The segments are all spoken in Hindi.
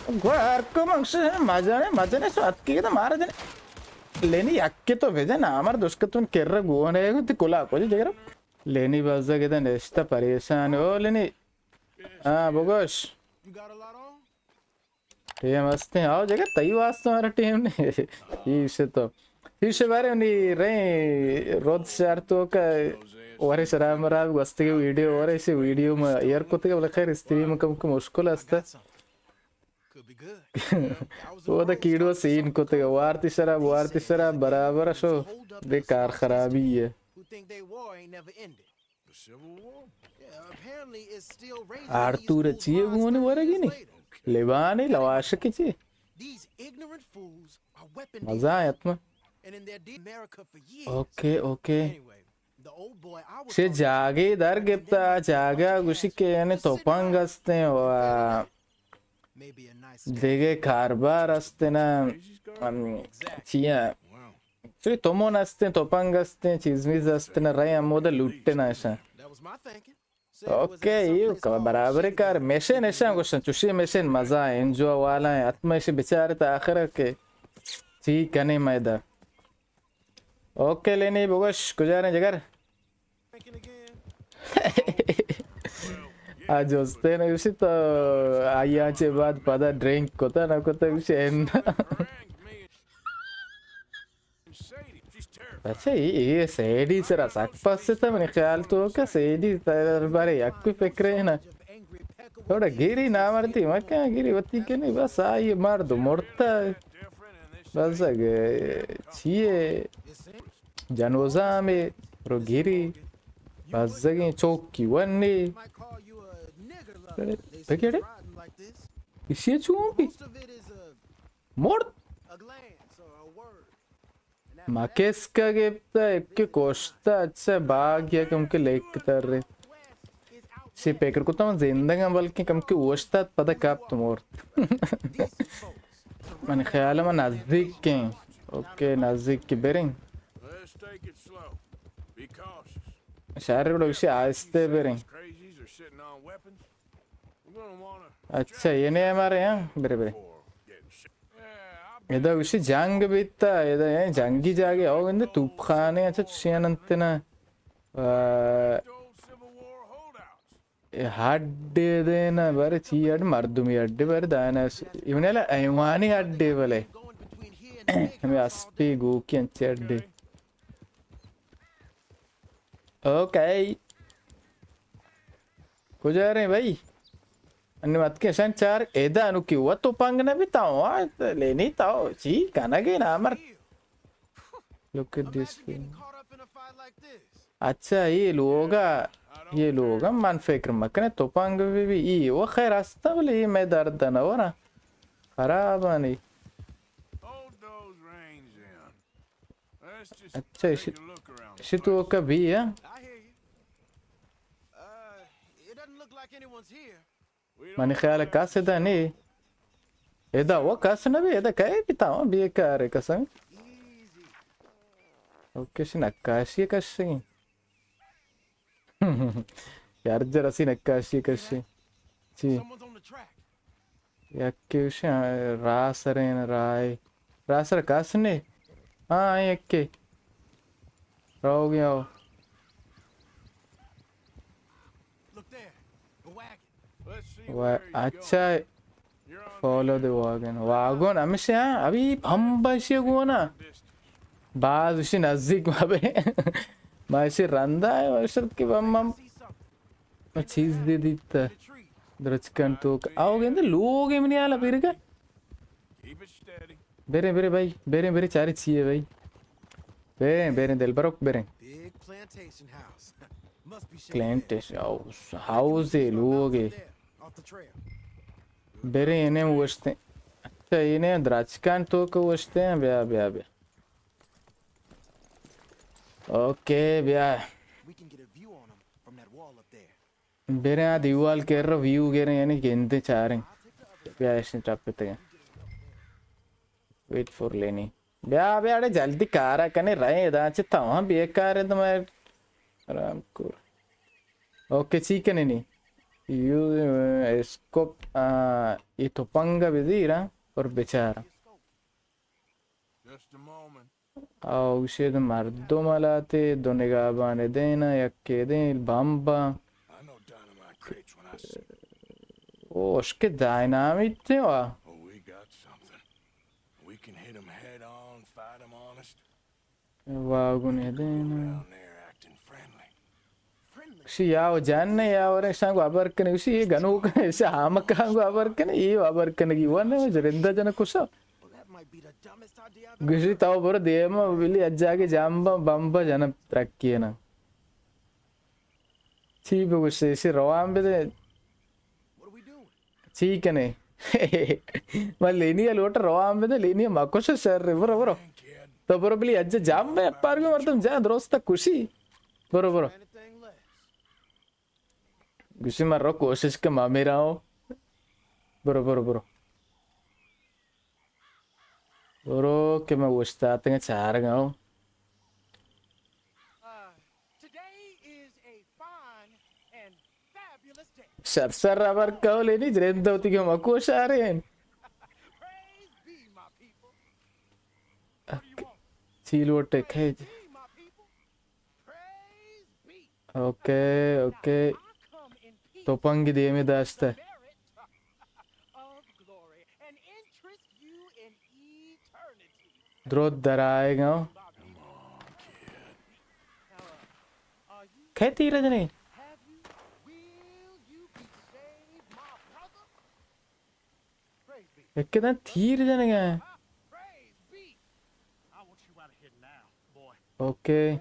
Guarda, mazane swatki kita mara jane. Leni yakke to veja na amar doska tun kerra guone gutti kula ko jagara. Leni bazza kita nesta paresan o Leni. हाँ बोगोश ये मस्त है आओ जगह तई वास्तव हमारा टीम ने ये इसे तो इसे बारे में रहे रोड शहर तो का वारे शराब मराब वस्ती के वीडियो वारे इसे वीडियो में यार कुत्ते का बलखैर स्ट्रीम कम कम मुश्किल है वो तो कीड़ो सीन कुत्ते का वारती शराब बराबर शो बेकार खराबी है आर्तूर चाहिए गुने वरेगी नहीं लेवानी लवाश की चाहिए मजा आया तुम्हें ओके ओके से जागे दर गिफ्ता जागा गुशी के यानी तोपांगस्ते वा देगे कारबार अस्ते ना चिया चुरी तोमो नस्ते तोपांगस्ते चीज़मीज़ अस्ते ना रहे हम उधर लूटते ना ऐसा ओके ये का बराबर कार मेशन ऐसा कुछ चुशी मेशन मजा है एंजॉय वाला है आत्मा ऐसे बेचारे तो आखिर के ठीक है नहीं मैदा ओके लेने बोगश गुजारे जगर आज होते ना उसी तो आया चे बाद पता ड्रिंक कोता ना कोता उसे अच्छा ये सैडी सरा सकपास से था मैंने ख्याल तो क्या सैडी बारे याक भी फेंक रहे हैं ना थोड़ा गिरी ना मारती मैं क्या गिरी होती के नहीं बस आई मार दो मोड़ता बस चाहिए जनोजा में रो गिरी बस जगह चौकी वन्नी बकेड़े इसी चूंगी मोड़ माकेस का गेप्ता एक के कोश्ता अच्छा बाग या कम के लेक कर रहे से पेकर को तो मैं जिंदगी बल्कि कम के वोश्ता पता कब तुम और मैंने ख्याल है मैं नज़दीक के ओके नज़दीक के बेरिंग शायद वो विषय आस्ते बेरिंग अच्छा ये नहीं हमारे यहाँ बेरे बेरे इधर विषय जंग बीता इधर ये जंगी जागे आओ इंदे तूप खाने अच्छा चुशियां नंते ना हड्डे देना बारे ची हड्ड मर्दुमी हड्डे बारे दाना इवने ला ऐवानी हड्डे वाले हमें अस्पी गुकी अंचे हड्डे ओके कुछ आ रहे हैं भाई अन्य मत के शान चार एदा अनुकी हुआ तो पंगना भी ताऊ लेनी ताऊ जी गाना के ना मर look at this अच्छा ये लोगा मन फिक्र मकने तो पंग भी ये वो खैर रास्ता बोले ये मैं दर्द ना हो ना खराब नहीं अच्छा इसी तो कभी है मैंने ख्याल कासे दा नहीं एदा वो कासे ना भी एदा कहे पिताओं भी एक आ रहे कसम ओके सी नक्काशी कशी यार जरा सी नक्काशी कशी जी याक्के उसे रासरे न रासर कासने हाँ याक्के रहो गया अच्छा फॉलो द वागन हमेशा अभी हम बसे को ना बाद उसी नजदीक वाबे माशी रंदा है वैसे कि हम चीज दे दीता दरचकन तो आओगे ना लोग ही नहीं आला फिर क्या बेरे भाई बेरे चारी चाहिए भाई बेरे दिल बरोक बेरे प्लांटेशन हाउस है लोग है बेरे इन्हें वोचते अच्छा इन्हें द्राक्षकान तो को वोचते हैं ब्या ओके ब्या बेरे आ दीवाल के रहा व्यू के रहे यानी गेंदे चाह रहे ब्या ऐसे चापते हैं वेट फॉर लेनी ब्या अरे जल्दी कार आ कने रहे दांचे था वहाँ भी एक कार है तो मैं आराम को ओके चिकन नहीं Io i topanga vedira or becara. Uscite mardomalate, donegabane dena, yakkede, il bamba. Oh, che dynamite wa. Wagune dena. She yaw janne yaw sang abarkan she ganuk shamakang abarkan e abarkan giwan jerinda jana kusa. Gishi taw bor dema willi ajjage jamba bamba jana trakkiyena. Chi bu she rawambe de chi kane. Ma leni alota rawambe de leni makosa sir bro. तो बरोबली अज्जा जाम में पार में मरतम जा दोस्त खुशी बरोबर खुशी मर रहा कोशिश के मामे रहा हो बरोबर बरो बरो के मैं वोस्ता आते हैं चार गाँव सर सर रबर कहो लेनी जरेंद्र होती क्यों मकोश आ रहे हैं Chilote cage. Okay. Topangi deme dasta. Drod daraega. Kati rajani. Ekkedan thir janega. Okay.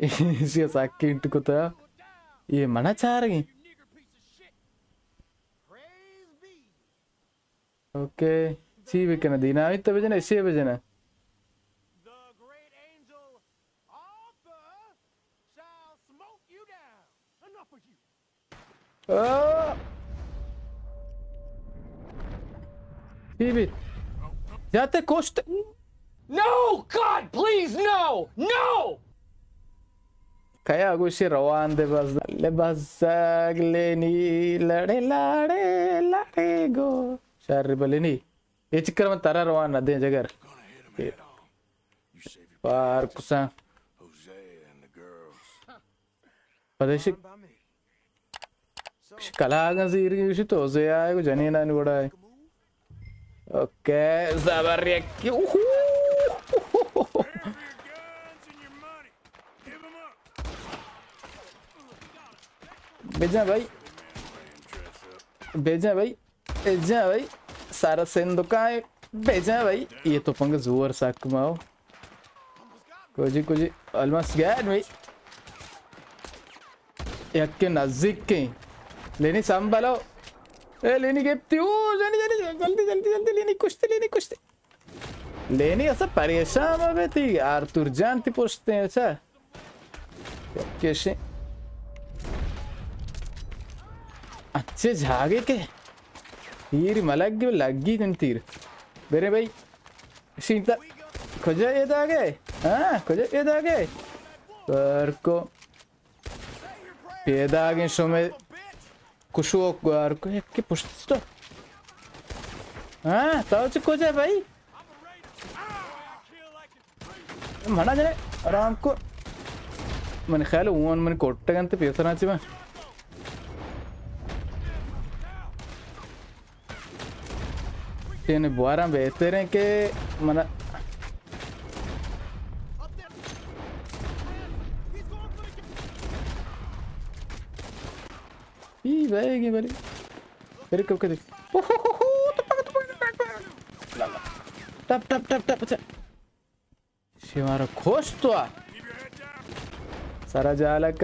इसी सेकंड को तो ये मना चाह रही ओके ची बिकना दीना अभी तो बजना इसी बजना Phoebe, जाते coast No, God, please, no, no. Kaya gushi rawan de bas le basagleni lade go shari balini ye chikkar man tara rawan ade jagar par kusa padeshi kalagan ziri gushi to ze ay go janina ni goda okay zabaryak भेजा भाई सारा सेंदो का है भेजा भाई ये तो पंग जोर साक माओ कुछ ऑलमोस्ट गया भाई एक के नजदीक के लेनी संभालो ए लेनी गेप्ती ओ जल्दी लेनी ऐसा परेशान हो गई थी आर्तुर जानती पूछते हैं ऐसा कैसे अच्छे झागे के तीर मलग लगी तुम तीर मेरे भाई सीता खोजा ये दागे हाँ खोजा ये दागे पर को ये दागे शो में कुछ वो कर को एक के पुष्ट हाँ ताऊ च खोजा भाई मना जाने आराम को मैंने ख्याल ऊन मैंने कोट्टे गंते पैसा ना चाहिए tiene buara betere ke mana ii bagi bari bari kau kadi tap acha shimara khostoa sarajalak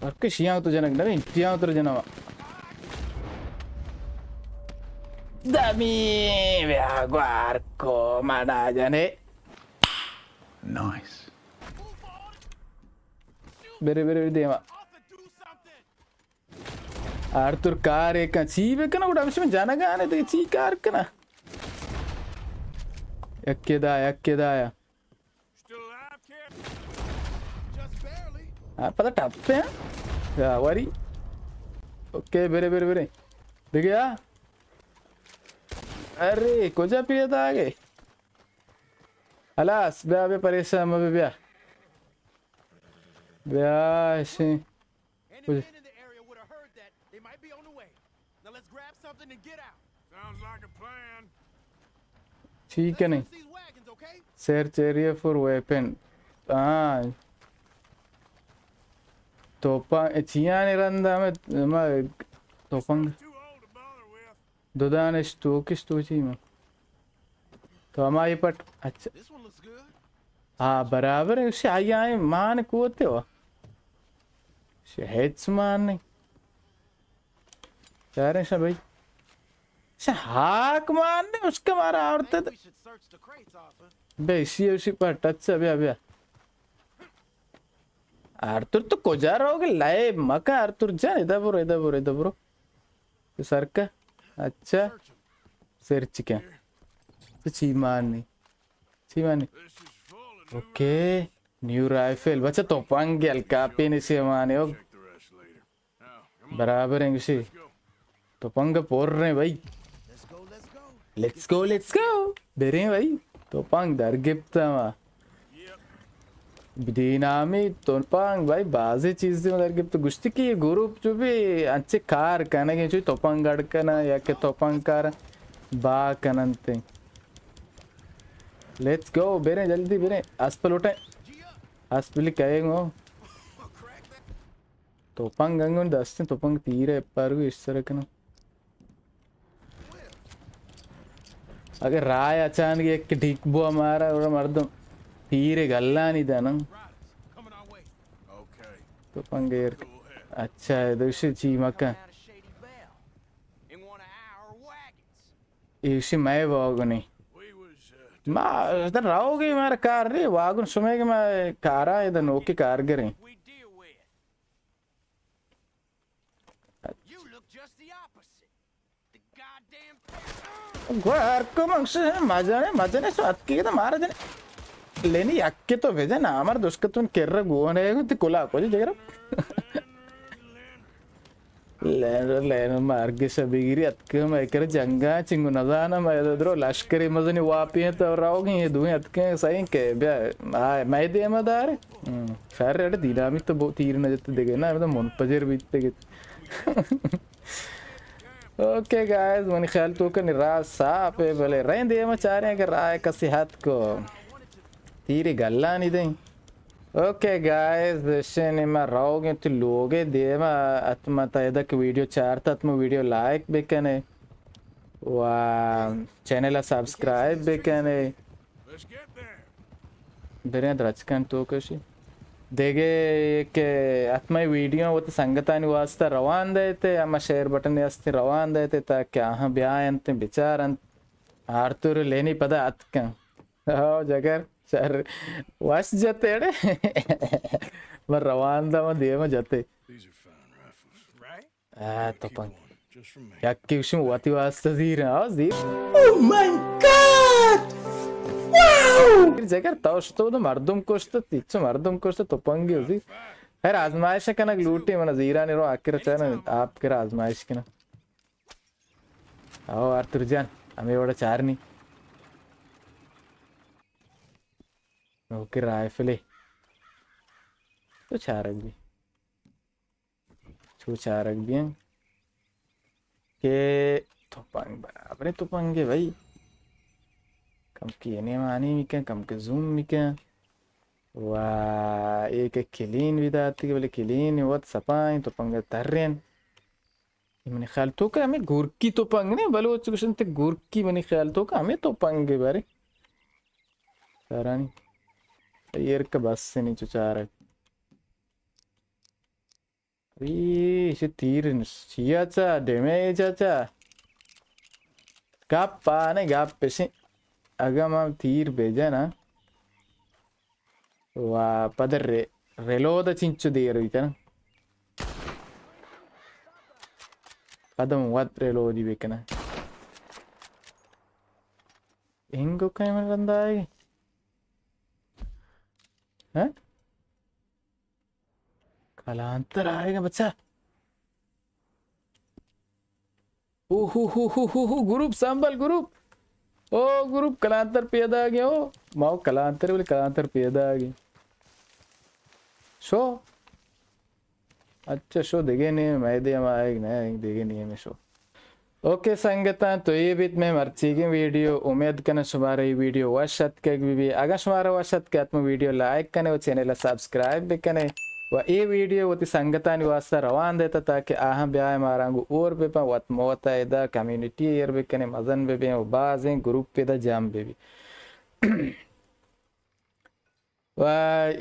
akke shiyang tu janak nabi shiyang tu janawa Dami guarco mana jane nice bere dema आर्तुर कार एक चीवे कना उड़ा विषय में जाना गाने तो ची कार कना यक्के दाया पता टप्पे हैं या वारी ओके बेरे देख गया अरे कोजा पिया था आगे अलास बे परेशान मैं बे ऐसे ठीक है नहीं search area for weapon topang cian iranda ma topang dodane sto chima तो हमारे पट अच्छा हाँ बराबर है उसे आई आए मान को होते हो हेड्स मान नहीं कह रहे हैं भाई हाक मान नहीं उसका मारा औरते बे इसी पर टच अभी आर्तुर तो कोजा रहोगे लाए मका आर्तुर जा इधर ब्रो तो सर का अच्छा सर्च क्या चीमानी ओके न्यू राइफल बच्चा तो पंगे अलकापे ने से माने हो बराबर है उसे तो पंग पोर रहे भाई लेट्स गो बेरे भाई तो पंग दर गिफ्ता मा बिदीनामी तो पंग भाई बाजे चीज़ में दर गिफ्ट गुस्ती की ये ग्रुप जो भी अच्छे कार कहने के जो तो पंग गड़कना या के तो पंग कार बा कनंते लेट्स गो बेरे जल्दी बेरे आसपल उठे आसपल कहेंगो तो पंग गंगों दस्ते तो पंग तीरे पर भी इस तरह का अगर राय अचानक एक ठीक बो हमारा और मर्दम तीरे गल्ला नहीं था ना तो पंगेर अच्छा है दूसरी चीज मक्का इसी मैं वागुनी माँ इधर रहोगे हमारा कार रे वागुन सुमें कि मैं कारा इधर नोकी कार करें घर को मंगसे मजा ने स्वाद की तो मारा जने लेनी यक्के तो भेजे ना हमारे दोस्त तुम केर्रा गोवन है तो कोला को जी जगह लेन मार्ग से बिगड़ी अतके मैं कर जंगा चिंगु नज़ाना मैं इधरो लश्करी मज़नी वापी है तो रावगी ये दूँ अतके सही के ब्या मैं दे मदार खैर रेड दीनामी तो बहुत तीर न जते देखे ना मतलब मुनपजर बीतते के ओके गाइस मैंने ख्याल तो कर निराश साफ है भले रहें दे मैं चाह रहे हैं कि राय का सिहात को तीरी गल्ला नहीं दें ओके गाइस वैसे ने मैं रहोगे तो लोगे दे मैं आत्मा तायदा की वीडियो चाहता आत्मा वीडियो लाइक भी करने वाह चैनल सब्सक्राइब भी करने बेरे दरचकन तो कैसी देगे के आत्मा वीडियो वो तो संगतानी वास्ता रवान देते अम्मा शेयर बटन वास्ते रवान देते ताकि हाँ ब्याह अंते विचार अंत आर्तुर लेनी पदा अतकं हो जगर सर वास जाते अड़े मैं रवान दा मैं दिए मैं जाते तो पंग या किसी वाती वास्ता ज़ीर आओ ज़ीर ओह माय गॉड जगह ताऊश तो मर्दुम कोश्त तीचो मर्दुम कोश्त तो पंगी होती है आज़माइश का ना लूटी मना ज़ीरा निरो आखिर चाहे ना आप के आज़माइश की ना आओ आर्तुर जान हमें बड़ा चार नहीं ओके राइफल तो चारक भी छू चारक भी हैं के तो पंग बराबर तो पंगे भाई कम की ने मानी मिका कम के जूम मिका वाह एक किलीन विदाती के बोले किलीन वत सपाई तो पंगे तररेन मैंने ख्याल तो का हमें गुरकी तो पंग नहीं बलोच क्वेश्चन ते गुरकी मैंने ख्याल तो का हमें तो पंगे बारे सारानी ये का बस से नहीं चुचार इसे तीर चिया चा डैमेज चा गाप पाने गाप पेशे अगर हम तीर भेजा ना वाह पदर रेलो द चिंचु दे रही था ना adam wat reload bekana ingo kayman randaay हैं कलांतर आएगा बच्चा ग्रुप संभल ग्रुप ओ ग्रुप कलांतर पैदा आ गया हो माओ कलांतर बोले कलांतर पैदा आ गया शो अच्छा शो देखे नहीं मैं दे आएगा नहीं देखे नहीं है मैं शो ओके संगता तो ये बीत में मर्ची की वीडियो उम्मीद करना शुमारा ये वीडियो वशत के भी अगर शुमारा वशत के आत्म वीडियो लाइक करने वो चैनल सब्सक्राइब भी करने व ये वीडियो वो संगता निवास रवान देता ताकि आह ब्याह मारांगू और पे पा वत मोता इधर कम्युनिटी ईयर भी करने मजन भी वो बाज़ें ग्रुप पे दा जाम भी व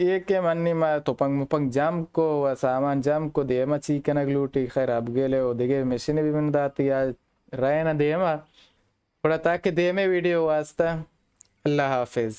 ये के मन्नी मा तो पंग मुपंग जाम को व सामान जाम को दे मा चिकन ग्लूटी खैर अब गेले वो देखे मशीन भी बन दाती यार रायना देमा थोड़ा ताकि दे में वीडियो वास्ता अल्लाह हाफिज